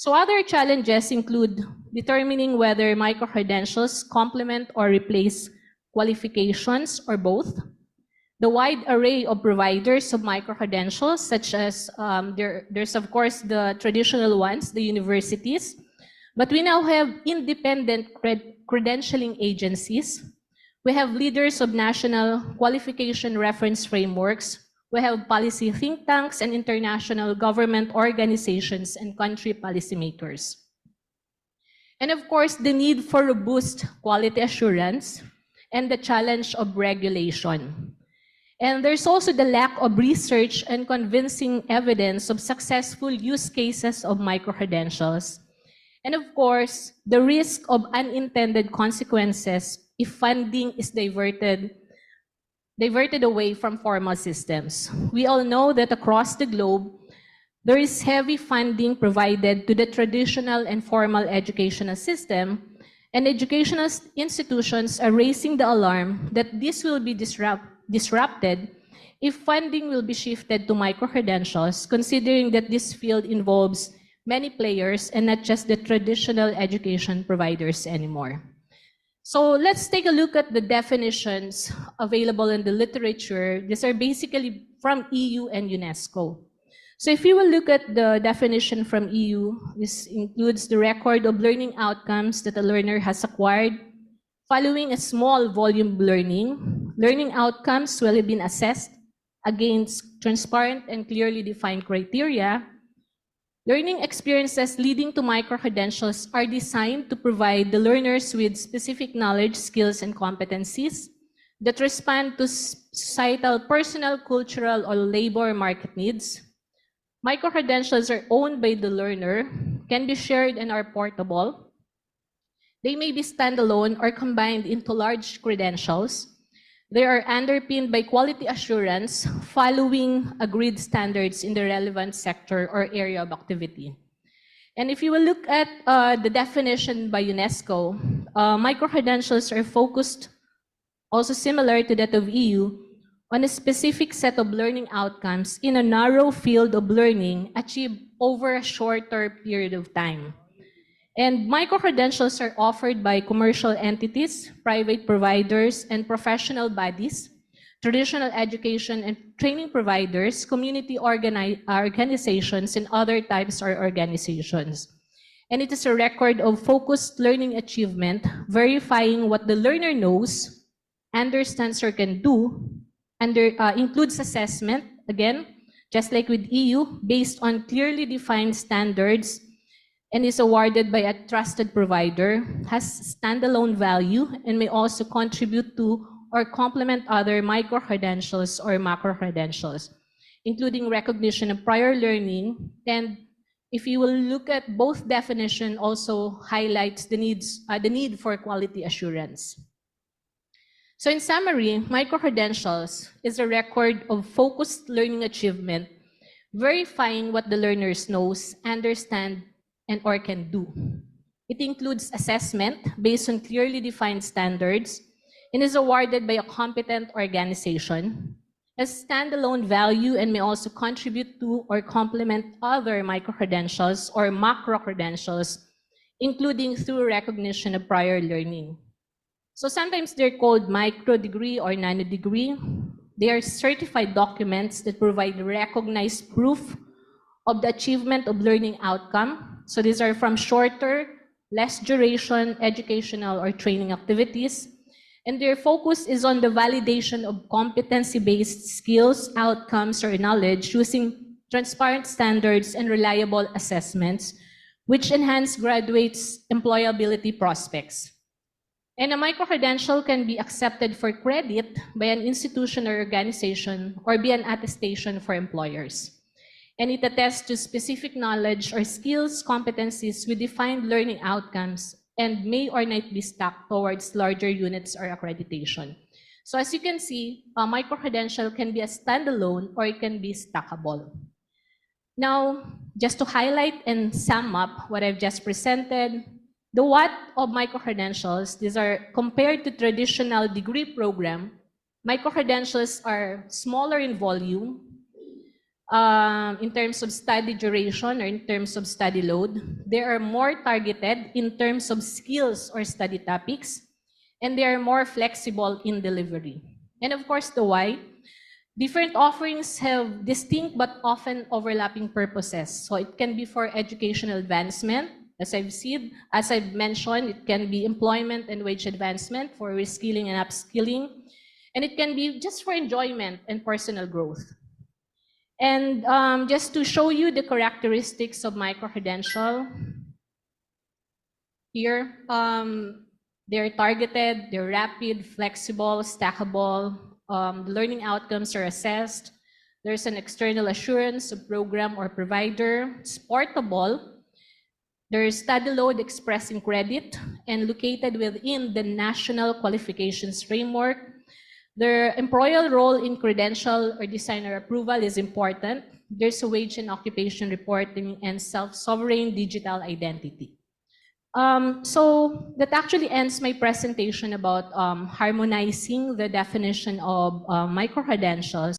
So other challenges include determining whether micro-credentials complement or replace qualifications or both, the wide array of providers of micro-credentials, such as there's of course the traditional ones, the universities, but we now have independent credentialing agencies. We have leaders of national qualification reference frameworks. We have policy think tanks and international government organizations and country policymakers. And of course, the need for robust quality assurance and the challenge of regulation. And there's also the lack of research and convincing evidence of successful use cases of micro-credentials. And of course, the risk of unintended consequences if funding is diverted away from formal systems. We all know that across the globe, there is heavy funding provided to the traditional and formal educational system, and educational institutions are raising the alarm that this will be disrupted if funding will be shifted to micro-credentials, considering that this field involves many players and not just the traditional education providers anymore. So let's take a look at the definitions available in the literature. These are basically from EU and UNESCO. So if you will look at the definition from EU, this includes the record of learning outcomes that a learner has acquired following a small volume learning. Learning outcomes will have been assessed against transparent and clearly defined criteria. Learning experiences leading to micro-credentials are designed to provide the learners with specific knowledge, skills, and competencies that respond to societal, personal, cultural, or labor market needs. Micro-credentials are owned by the learner, can be shared, and are portable. They may be standalone or combined into large credentials. They are underpinned by quality assurance following agreed standards in the relevant sector or area of activity. And if you will look at the definition by UNESCO, micro-credentials are focused, also similar to that of EU, on a specific set of learning outcomes in a narrow field of learning achieved over a shorter period of time. And micro-credentials are offered by commercial entities, private providers, and professional bodies, traditional education and training providers, community organizations, and other types of organizations. And it is a record of focused learning achievement, verifying what the learner knows, understands, or can do, and includes assessment, again, just like with EU, based on clearly defined standards, and is awarded by a trusted provider, has standalone value, and may also contribute to or complement other micro-credentials or macro-credentials, including recognition of prior learning. And if you will look at both definition, also highlights the need for quality assurance. So in summary, micro-credentials is a record of focused learning achievement, verifying what the learners knows, understand, and or can do. It includes assessment based on clearly defined standards and is awarded by a competent organization, has standalone value and may also contribute to or complement other micro-credentials or macro-credentials, including through recognition of prior learning. So sometimes they're called micro-degree or nano-degree. They are certified documents that provide recognized proof of the achievement of learning outcome. So these are from shorter, less duration educational or training activities. And their focus is on the validation of competency-based skills, outcomes, or knowledge using transparent standards and reliable assessments, which enhance graduates' employability prospects. And a micro-credential can be accepted for credit by an institution or organization or be an attestation for employers. And it attests to specific knowledge or skills, competencies with defined learning outcomes and may or not be stacked towards larger units or accreditation. So as you can see, a micro-credential can be a standalone or it can be stackable. Now, just to highlight and sum up what I've just presented, the what of micro-credentials, these are compared to traditional degree program, micro-credentials are smaller in volume, in terms of study duration or in terms of study load. They are more targeted in terms of skills or study topics, and they are more flexible in delivery. And of course, the why. Different offerings have distinct but often overlapping purposes. So it can be for educational advancement. As I've mentioned, it can be employment and wage advancement for reskilling and upskilling. And it can be just for enjoyment and personal growth. And just to show you the characteristics of micro-credential, here, they're targeted, they're rapid, flexible, stackable. The learning outcomes are assessed. There's an external assurance of program or provider. It's portable. There's study load expressed in credit and located within the National Qualifications Framework. Their employer role in credential or designer approval is important. There's a wage and occupation reporting and self-sovereign digital identity. So that actually ends my presentation about harmonizing the definition of micro-credentials.